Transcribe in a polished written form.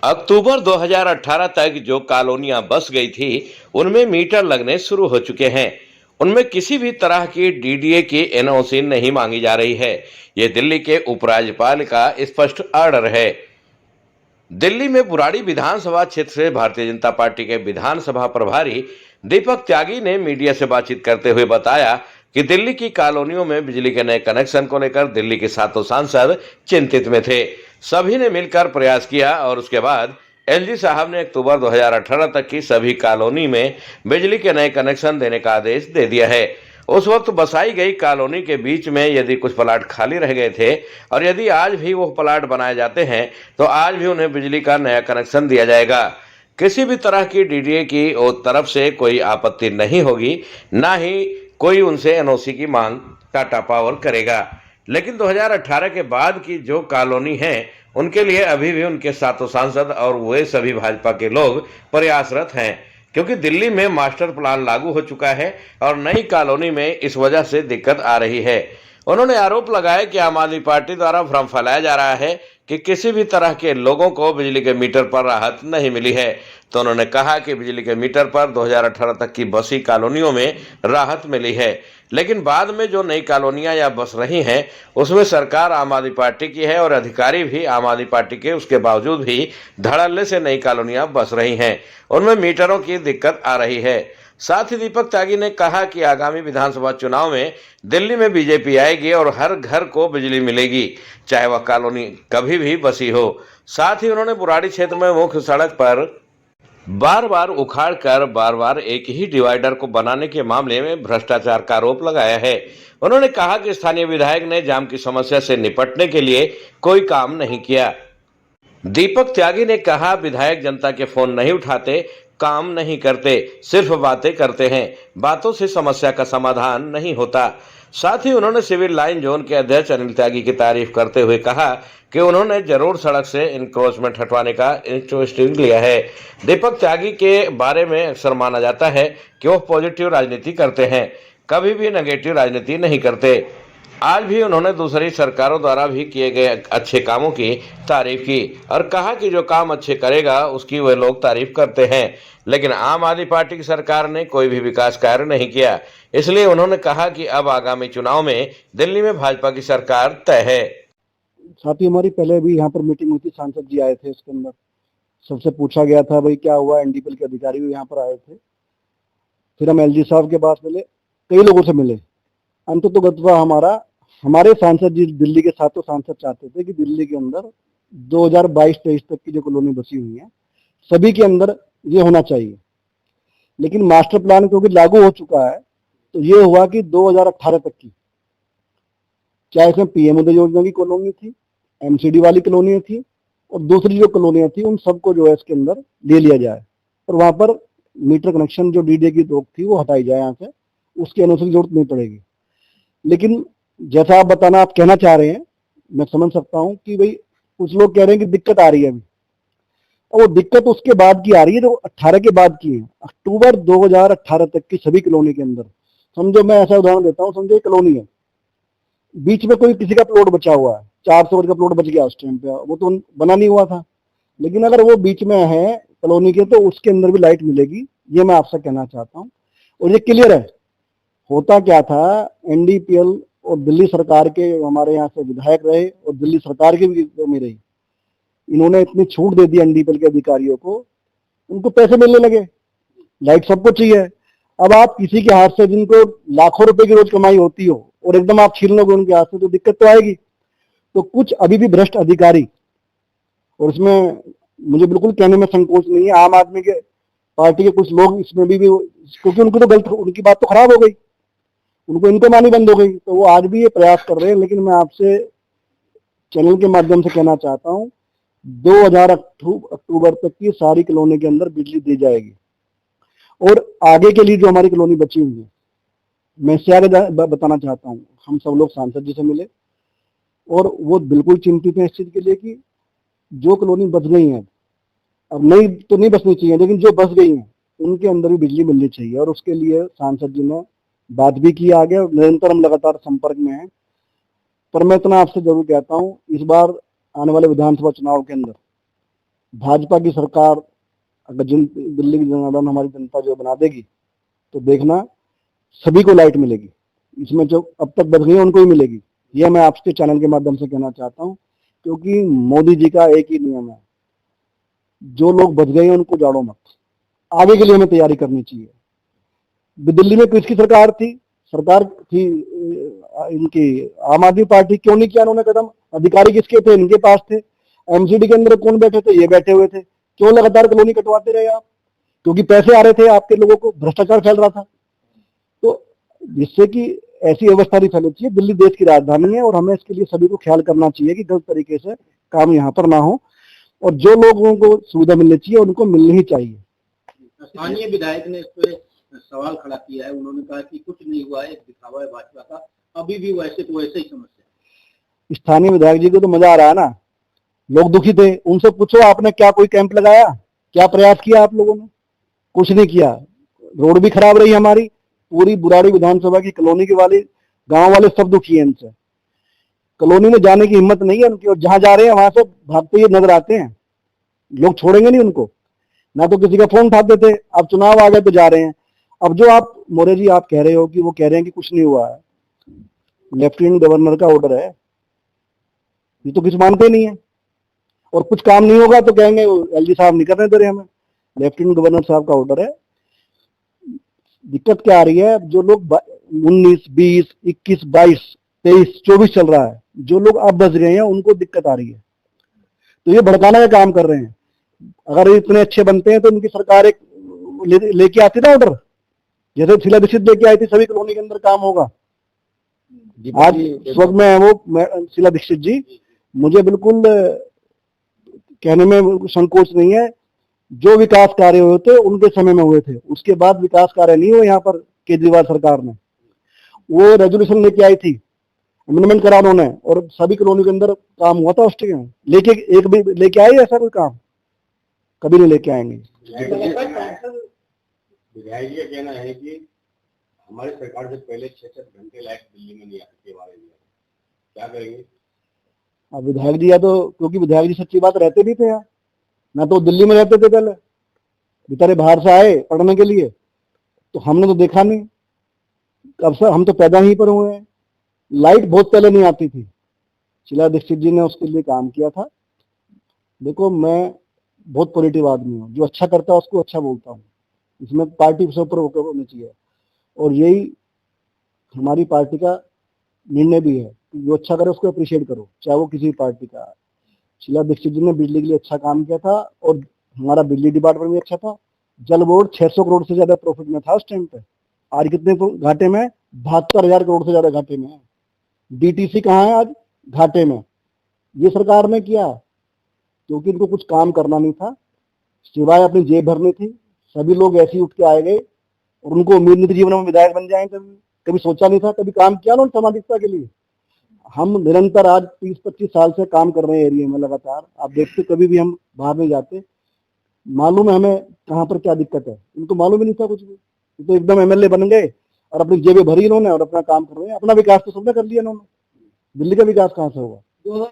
अक्टूबर 2018 तक जो कॉलोनियां बस गई थी, उनमें मीटर लगने शुरू हो चुके हैं। उनमें किसी भी तरह की डीडीए की एनओसी नहीं मांगी जा रही है। ये दिल्ली के उपराज्यपाल का स्पष्ट ऑर्डर है। दिल्ली में बुराड़ी विधानसभा क्षेत्र से भारतीय जनता पार्टी के विधानसभा प्रभारी दीपक त्यागी ने मीडिया से बातचीत करते हुए बताया कि दिल्ली की कॉलोनियों में बिजली के नए कनेक्शन को लेकर दिल्ली के सातों सांसद चिंतित में थे। सभी ने मिलकर प्रयास किया और उसके बाद एलजी साहब ने अक्टूबर 2018 तक की सभी कॉलोनी में बिजली के नए कनेक्शन देने का आदेश दे दिया है। उस वक्त बसाई गई कॉलोनी के बीच में यदि कुछ प्लाट खाली रह गए थे और यदि आज भी वो प्लाट बनाए जाते हैं तो आज भी उन्हें बिजली का नया कनेक्शन दिया जाएगा। किसी भी तरह की डीडीए की तरफ से कोई आपत्ति नहीं होगी, ना ही कोई उनसे एनओसी की मांग टाटा पावर करेगा। लेकिन 2018 के बाद की जो कॉलोनी है उनके लिए अभी भी उनके सातों सांसद और वे सभी भाजपा के लोग प्रयासरत हैं, क्योंकि दिल्ली में मास्टर प्लान लागू हो चुका है और नई कॉलोनी में इस वजह से दिक्कत आ रही है। उन्होंने आरोप लगाया कि आम आदमी पार्टी द्वारा भ्रम फैलाया जा रहा है कि किसी भी तरह के लोगों को बिजली के मीटर पर राहत नहीं मिली है। तो उन्होंने कहा कि बिजली के मीटर पर 2018 तक की बसी कॉलोनियों में राहत मिली है, लेकिन बाद में जो नई कॉलोनियां या बस रही हैं उसमें सरकार आम आदमी पार्टी की है और अधिकारी भी आम आदमी पार्टी के, उसके बावजूद भी धड़ल्ले से नई कॉलोनियां बस रही हैं, उनमें मीटरों की दिक्कत आ रही है। साथ ही दीपक त्यागी ने कहा कि आगामी विधानसभा चुनाव में दिल्ली में बीजेपी आएगी और हर घर को बिजली मिलेगी, चाहे वह कॉलोनी कभी भी बसी हो। साथ ही उन्होंने बुराड़ी क्षेत्र में मुख्य सड़क पर बार बार उखाड़ कर बार बार एक ही डिवाइडर को बनाने के मामले में भ्रष्टाचार का आरोप लगाया है। उन्होंने कहा कि स्थानीय विधायक ने जाम की समस्या से निपटने के लिए कोई काम नहीं किया। दीपक त्यागी ने कहा, विधायक जनता के फोन नहीं उठाते, काम नहीं करते, सिर्फ बातें करते हैं, बातों से समस्या का समाधान नहीं होता। साथ ही उन्होंने सिविल लाइन जोन के अध्यक्ष अनिल त्यागी की तारीफ करते हुए कहा कि उन्होंने जरूर सड़क से इंक्रोचमेंट हटवाने का इंटरेस्टिंग लिया है। दीपक त्यागी के बारे में अक्सर माना जाता है कि वो पॉजिटिव राजनीति करते हैं, कभी भी नेगेटिव राजनीति नहीं करते। आज भी उन्होंने दूसरी सरकारों द्वारा भी किए गए अच्छे कामों की तारीफ की और कहा कि जो काम अच्छे करेगा उसकी वे लोग तारीफ करते हैं, लेकिन आम आदमी पार्टी की सरकार ने कोई भी विकास कार्य नहीं किया। इसलिए उन्होंने कहा कि अब आगामी चुनाव में दिल्ली में भाजपा की सरकार तय है। साथ ही हमारी पहले भी यहाँ पर मीटिंग हुई थी, सांसद जी आए थे, उसके अंदर सबसे पूछा गया था भाई क्या हुआ, एनडीपीएल के अधिकारी भी यहाँ पर आए थे। फिर हम एलजी साहब के पास मिले, कई लोगों से मिले। अंत तो गतवा हमारे सांसद जी, दिल्ली के सातों सांसद चाहते थे कि दिल्ली के अंदर 2022-23 तक की जो कॉलोनी बसी हुई है सभी के अंदर ये होना चाहिए। लेकिन मास्टर प्लान क्योंकि लागू हो चुका है तो ये हुआ कि 2018 तक की, चाहे इसमें पीएम उदय योजना की कॉलोनी थी, एमसीडी वाली कॉलोनी थी और दूसरी जो कॉलोनियां थी उन सबको जो है इसके अंदर ले लिया जाए और वहां पर मीटर कनेक्शन जो डीडीए की रोक थी वो हटाई जाए यहाँ से, उसके अनुसार जरूरत नहीं पड़ेगी। लेकिन जैसा आप आप कहना चाह रहे हैं, मैं समझ सकता हूँ कि भाई कुछ लोग कह रहे हैं कि दिक्कत आ रही है अभी, और वो दिक्कत उसके बाद की आ रही है जो 18 के बाद की है। अक्टूबर 2018 तक की सभी कॉलोनी के अंदर, समझो मैं ऐसा उदाहरण देता हूँ, समझो एक कॉलोनी है, बीच में कोई किसी का प्लॉट बचा हुआ है, 400 का प्लॉट बच गया उस टाइम पे, वो तो बना नहीं हुआ था, लेकिन अगर वो बीच में है कॉलोनी के तो उसके अंदर भी लाइट मिलेगी, ये मैं आपसे कहना चाहता हूँ। और ये क्लियर है। होता क्या था, एनडीपीएल और दिल्ली सरकार के हमारे यहाँ से विधायक रहे और दिल्ली सरकार की भी में रही, इन्होंने इतनी छूट दे दी एनडीपीएल के अधिकारियों को, उनको पैसे मिलने लगे, लाइट सबको चाहिए। अब आप किसी के हाथ से जिनको लाखों रुपए की रोज कमाई होती हो और एकदम आप छीन लोगे उनके हाथ से तो दिक्कत तो आएगी। तो कुछ अभी भी भ्रष्ट अधिकारी, और इसमें मुझे बिल्कुल कहने में संकोच नहीं है, आम आदमी के पार्टी के कुछ लोग इसमें भी क्योंकि उनको तो गलत, उनकी बात तो खराब हो गई, उनको इनकम आनी बंद हो गई, तो वो आज भी ये प्रयास कर रहे हैं। लेकिन मैं आपसे चैनल के माध्यम से कहना चाहता हूँ 2000 अक्टूबर तक की सारी कॉलोनी के अंदर बिजली दी जाएगी। और आगे के लिए जो हमारी कॉलोनी बची हुई है, मैं इससे आगे बताना चाहता हूँ, हम सब लोग सांसद जी से मिले और वो बिल्कुल चिंतित हैं इस चीज के लिए कि जो कॉलोनी बच गई है, अब नहीं तो नहीं बचनी चाहिए, लेकिन जो बच गई है उनके अंदर भी बिजली मिलनी चाहिए। और उसके लिए सांसद जी ने बात भी की आगे, और निरंतर हम लगातार संपर्क में हैं। पर मैं इतना आपसे जरूर कहता हूँ, इस बार आने वाले विधानसभा चुनाव के अंदर भाजपा की सरकार अगर दिल्ली की जनार्दन हमारी जनता जो बना देगी तो देखना सभी को लाइट मिलेगी, इसमें जो अब तक बच गई है उनको ही मिलेगी। यह मैं आपके चैनल के माध्यम से कहना चाहता हूँ, क्योंकि मोदी जी का एक ही नियम है, जो लोग बच गए हैं उनको जाड़ो मत, आगे के लिए हमें तैयारी करनी चाहिए। दिल्ली में किसकी सरकार थी? सरकार थी इनकी आम आदमी पार्टी। क्यों नहीं किया उन्होंने कदम? अधिकारी किसके थे? इनके पास थे। एमसीडी के अंदर कौन बैठे थे? ये बैठे हुए थे। क्यों लगातार कॉलोनी कटवाते रहे आप? क्योंकि पैसे आ रहे थे आपके लोगों को, भ्रष्टाचार फैल रहा था। तो जिससे कि ऐसी व्यवस्था नहीं फैलनी चाहिए। दिल्ली देश की राजधानी है और हमें इसके लिए सभी को ख्याल करना चाहिए कि गलत तरीके से काम यहाँ पर ना हो, और जो लोगों को सुविधा मिलनी चाहिए उनको मिलनी ही चाहिए। स्थानीय विधायक ने इस पे सवाल खड़ा किया है, उन्होंने कहा कि कुछ नहीं हुआ है, एक दिखावा है भाजपा का, अभी भी वैसे तो वैसे ही समस्या। स्थानीय विधायक जी को तो मजा आ रहा है ना, लोग दुखी थे, उनसे पूछो आपने क्या कोई कैंप लगाया? क्या प्रयास किया आप लोगों ने? कुछ नहीं किया। रोड भी खराब रही हमारी, पूरी बुराड़ी विधानसभा की कॉलोनी के वाले गांव वाले सब दुखी हैं इनसे। कॉलोनी में जाने की हिम्मत नहीं है उनकी, और जहां जा रहे हैं वहां से भागते हुए नजर आते हैं। लोग छोड़ेंगे नहीं उनको, ना तो किसी का फोन उठाते थे, अब चुनाव आ गए तो जा रहे हैं। अब जो आप मोरे जी आप कह रहे हो कि वो कह रहे हैं कि कुछ नहीं हुआ है, लेफ्टिनेंट गवर्नर का ऑर्डर है, ये तो कुछ मानते नहीं है। और कुछ काम नहीं होगा तो कहेंगे एलजी साहब नहीं करने दे रहे हमें। लेफ्टिनेंट गवर्नर साहब का ऑर्डर है। दिक्कत क्या आ रही है? जो लोग 19, 20, 21, 22, 23, 24 चल रहा है, जो लोग अब बच गए हैं उनको दिक्कत आ रही है, तो ये भड़काने का काम कर रहे हैं। अगर इतने अच्छे बनते हैं तो उनकी सरकार एक लेके आती ना ऑर्डर, जैसे शीला दीक्षित लेके आई थी, सभी कॉलोनी के अंदर काम होगा। आज इस वक्त में वो शीला दीक्षित जी, मुझे बिल्कुल कहने में संकोच नहीं है, जो विकास कार्य हुए थे उनके समय में हुए थे, उसके बाद विकास कार्य नहीं हुए यहाँ पर। केजरीवाल सरकार ने वो रेजोल्यूशन लेके आई थी, अमेंडमेंट करा उन्होंने, और सभी कॉलोनी के अंदर काम हुआ था उस टाइम। लेके एक भी लेके आए ऐसा कोई काम? कभी नहीं लेके आएंगे। विधायक जी का कहना है कि हमारी सरकार से पहले 6-7 घंटे लाइट दिल्ली में नहीं आती थी हमारे लिए, क्या करेंगे? अब विधायक जी या तो, क्योंकि विधायक जी सच्ची बात रहते भी थे यहाँ, ना तो दिल्ली में रहते थे पहले, बेचारे बाहर से आए पढ़ने के लिए, तो हमने तो देखा नहीं। अब सर हम तो पैदा ही पर हुए हैं। लाइट बहुत पहले नहीं आती थी, शीला दीक्षित जी ने उसके लिए काम किया था। देखो मैं बहुत पॉजिटिव आदमी हूँ, जो अच्छा करता है उसको अच्छा बोलता हूँ, इसमें पार्टी से ऊपर होकर होनी चाहिए, और यही हमारी पार्टी का निर्णय भी है कि जो अच्छा करे उसको अप्रिशिएट करो, चाहे वो किसी पार्टी का है। शीला दीक्षित जी ने बिजली के लिए अच्छा काम किया था, और हमारा बिजली डिपार्टमेंट भी अच्छा था। जल बोर्ड 600 करोड़ से ज्यादा प्रॉफिट में था उस टाइम पे, आज कितने घाटे में? 72,000 करोड़ से ज्यादा घाटे में है। डीटीसी कहाँ है? आज घाटे में। ये सरकार ने किया क्योंकि इनको कुछ काम करना नहीं था, सिवाय अपनी जेब भरनी थी। सभी लोग ऐसे ही उठ के आए गए, और उनको उम्मीद नहीं थी जीवन में विधायक बन जाएंगे। कभी सोचा नहीं था, कभी काम किया ना सामाजिकता के लिए। हम निरंतर आज 30-25 साल से काम कर रहे हैं एरिया में लगातार। आप देखते कभी भी हम बाहर नहीं जाते, मालूम है हमें कहाँ पर क्या दिक्कत है। इनको मालूम ही नहीं था कुछ भी, तो एकदम एमएलए बन गए और अपनी जेबें भरी इन्होंने और अपना काम कर रहे हैं। अपना विकास तो सबने कर लिया इन्होंने, दिल्ली का विकास कहाँ से होगा?